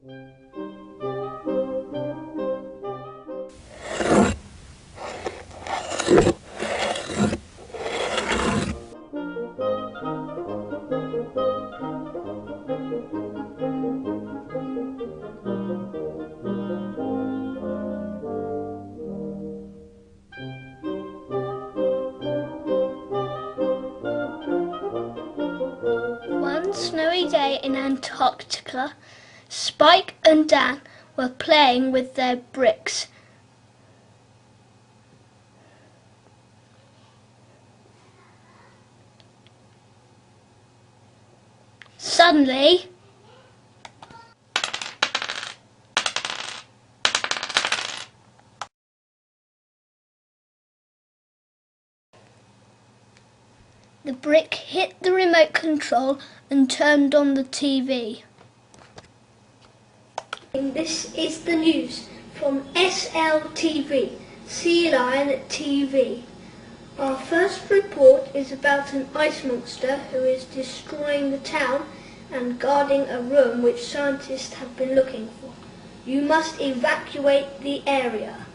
One snowy day in Antarctica, Spike and Dan were playing with their bricks. Suddenly, the brick hit the remote control and turned on the TV. This is the news from SLTV, Sea Lion TV. Our first report is about an ice monster who is destroying the town and guarding a room which scientists have been looking for. You must evacuate the area.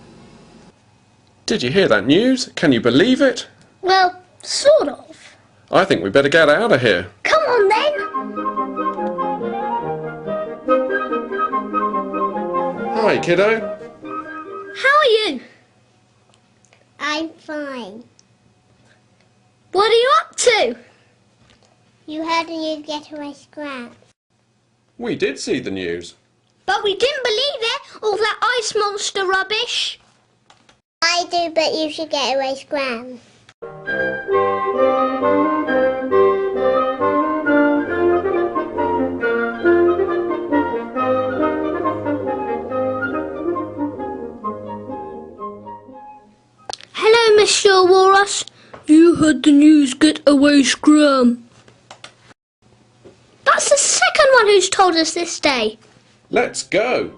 Did you hear that news? Can you believe it? Well, sort of. I think we better get out of here. Come on then! Hi, kiddo. How are you? I'm fine. What are you up to? You heard a new getaway scrap. We did see the news. But we didn't believe it, all that ice monster rubbish. I do, but you should get away scram. Hello, Mr. Walrus. You heard the news, get away scram. That's the second one who's told us this day. Let's go.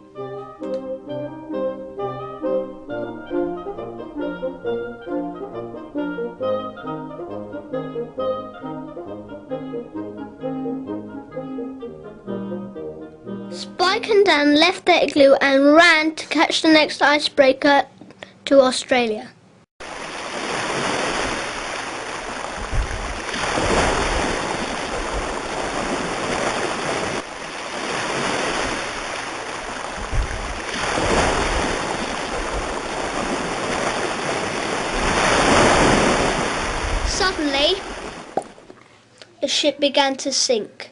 Spike and Dan left their igloo and ran to catch the next icebreaker to Australia. Suddenly, the ship began to sink.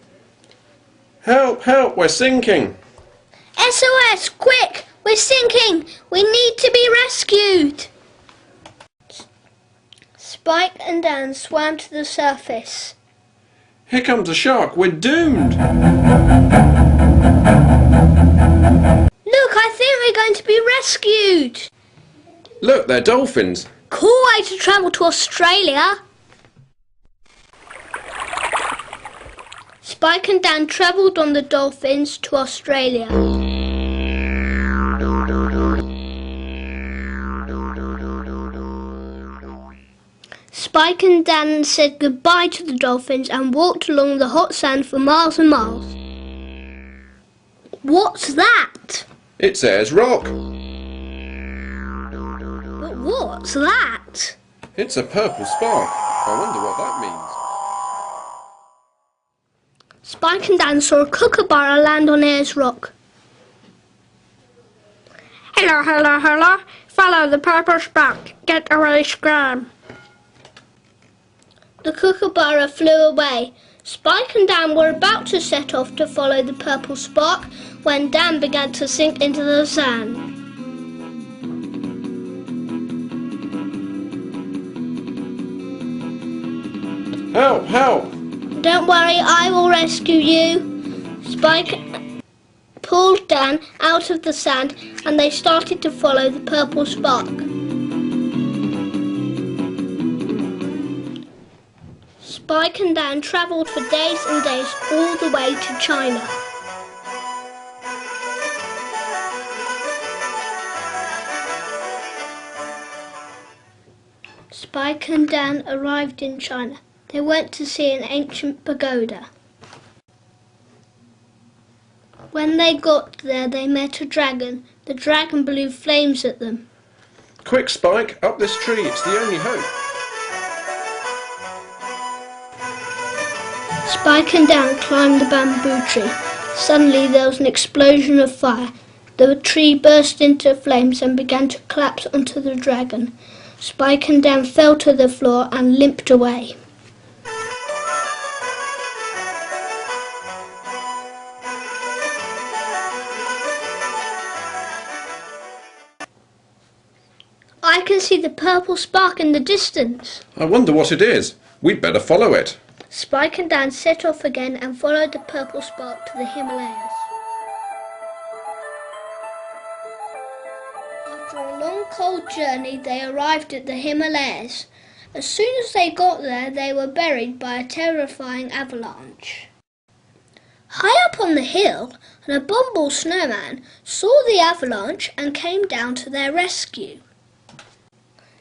Help, help, we're sinking. SOS, quick! We're sinking! We need to be rescued! Spike and Dan swam to the surface. Here comes a shark, we're doomed. Look, I think we're going to be rescued! Look, they're dolphins. Cool way to travel to Australia! Spike and Dan travelled on the dolphins to Australia. Spike and Dan said goodbye to the dolphins and walked along the hot sand for miles and miles. What's that? It's Ayers Rock. But what's that? It's a purple spark. I wonder what that means. Spike and Dan saw a kookaburra land on Ayers Rock. Hello, hello, hello. Follow the purple spark. Get away, scram. The kookaburra flew away. Spike and Dan were about to set off to follow the purple spark when Dan began to sink into the sand. Help, help. Don't worry, I will rescue you. Spike pulled Dan out of the sand and they started to follow the purple spark. Spike and Dan travelled for days and days all the way to China. Spike and Dan arrived in China. They went to see an ancient pagoda. When When they got there, they met a dragon. The dragon blew flames at them. Quick, Spike, up this tree. It's the only hope. Spike and Dan climbed the bamboo tree. Suddenly there was an explosion of fire. The tree burst into flames and began to collapse onto the dragon. Spike and Dan fell to the floor and limped away. I can see the purple spark in the distance. I wonder what it is. We'd better follow it. Spike and Dan set off again and followed the purple spark to the Himalayas. After a long cold journey, they arrived at the Himalayas. As soon as they got there, they were buried by a terrifying avalanche. High up on the hill, an abominable snowman saw the avalanche and came down to their rescue.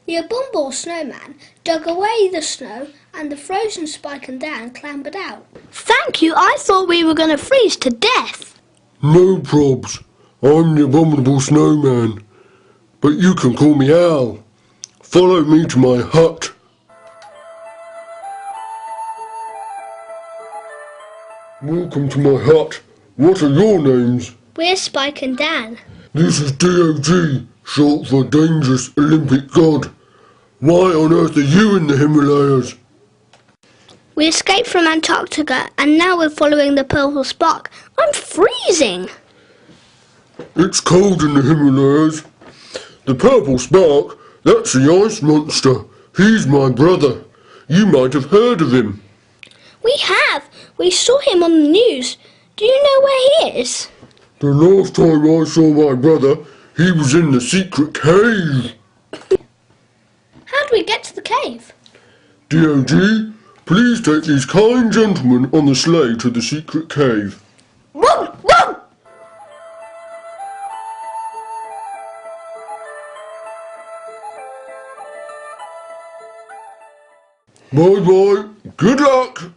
The abominable snowman dug away the snow and the frozen Spike and Dan clambered out. Thank you, I thought we were going to freeze to death. No probs. I'm the abominable snowman. But you can call me Al. Follow me to my hut. Welcome to my hut. What are your names? We're Spike and Dan. This is DOG, short for Dangerous Olympic God. Why on earth are you in the Himalayas? We escaped from Antarctica and now we're following the purple spark. I'm freezing. It's cold in the Himalayas. The purple spark, that's the ice monster. He's my brother. You might have heard of him. We have. We saw him on the news. Do you know where he is? The last time I saw my brother, he was in the secret cave. How do we get to the cave? DOG, please take these kind gentlemen on the sleigh to the secret cave. Whoa! Whoa! Bye-bye. Good luck.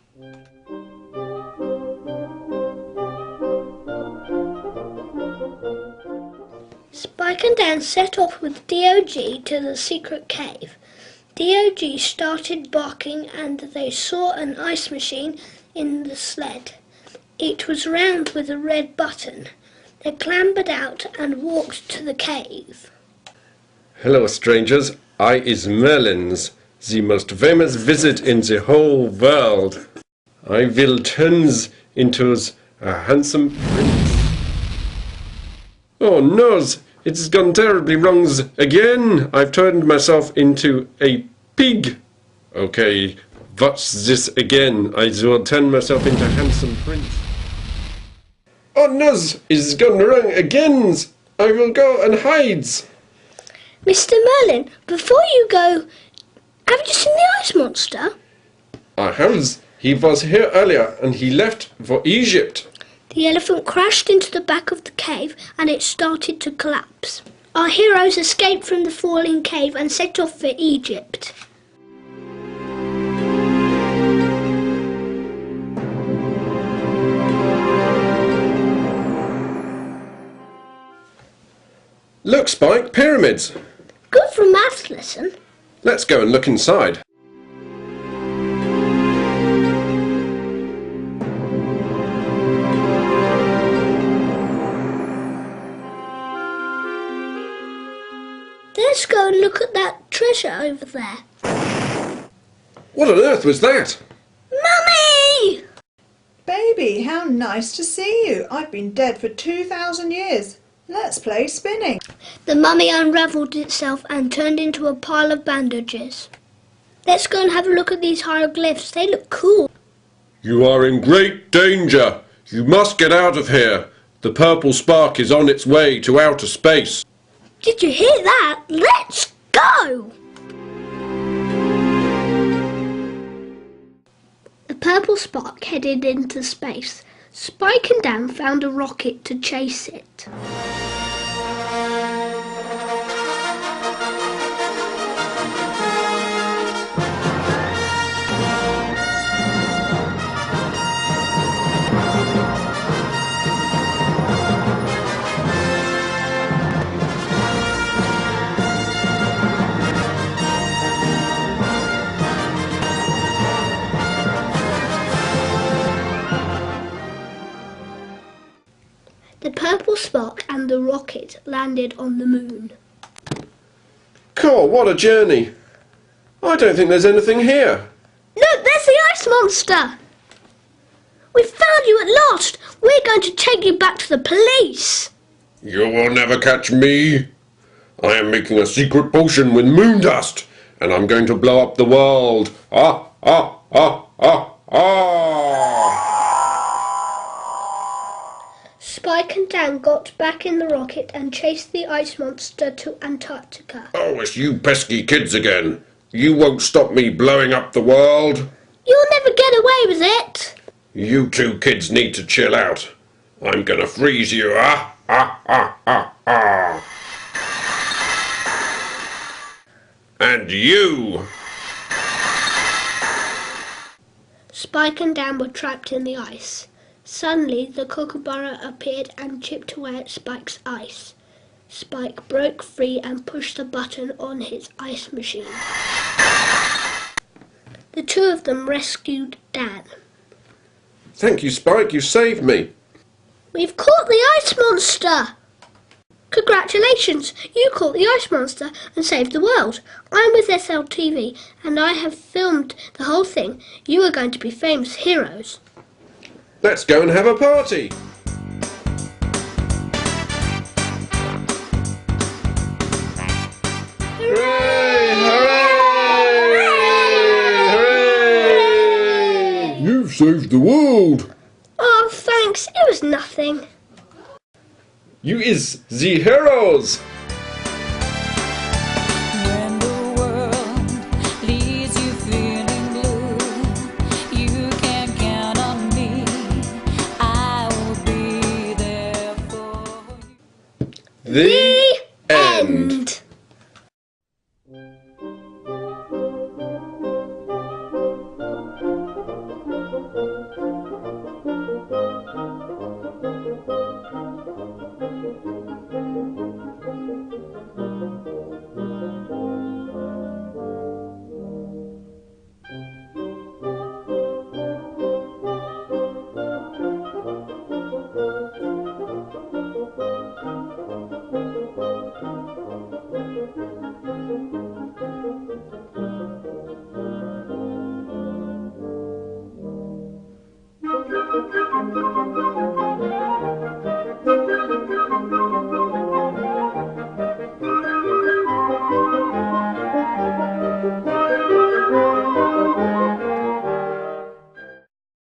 Spike and Dan set off with DOG to the secret cave. DOG started barking and they saw an ice machine in the sled. It was round with a red button. They clambered out and walked to the cave. Hello, strangers. I is Merlin's, the most famous visit in the whole world. I will turns into a handsome prince. Oh no, it's gone terribly wrong again. I've turned myself into a pig. Okay, what's this again? I will turn myself into a handsome prince. Oh no, it's gone wrong again. I will go and hide. Mr. Merlin, before you go, have you seen the ice monster? I have. He was here earlier and he left for Egypt. The elephant crashed into the back of the cave and it started to collapse. Our heroes escaped from the falling cave and set off for Egypt. Look, Spike, pyramids. Good for a maths lesson. Let's go and look inside. Let's go and look at that treasure over there. What on earth was that? Mummy! Baby, how nice to see you. I've been dead for 2,000 years. Let's play spinning. The mummy unravelled itself and turned into a pile of bandages. Let's go and have a look at these hieroglyphs. They look cool. You are in great danger. You must get out of here. The purple spark is on its way to outer space. Did you hear that? Let's go! The purple spark headed into space. Spike and Dan found a rocket to chase it. The purple spark and the rocket landed on the moon. Cool, what a journey. I don't think there's anything here. Look, there's the ice monster! We found you at last! We're going to take you back to the police! You will never catch me. I am making a secret potion with moon dust, and I'm going to blow up the world. Ah, ah, ah, ah, ah! Spike and Dan got back in the rocket and chased the ice monster to Antarctica. Oh, it's you pesky kids again. You won't stop me blowing up the world. You'll never get away with it! You two kids need to chill out. I'm gonna freeze you. Ah, ah, ah, ah, ah. And you. Spike and Dan were trapped in the ice. Suddenly, the kookaburra appeared and chipped away at Spike's ice. Spike broke free and pushed the button on his ice machine. The two of them rescued Dan. Thank you, Spike. You saved me. We've caught the ice monster! Congratulations! You caught the ice monster and saved the world. I'm with SLTV and I have filmed the whole thing. You are going to be famous heroes. Let's go and have a party. Hooray! Hooray! Hooray! You've saved the world. Oh, thanks. It was nothing. You is the heroes. When the world leaves you feeling blue, you can count on me. I will be there for you. The end.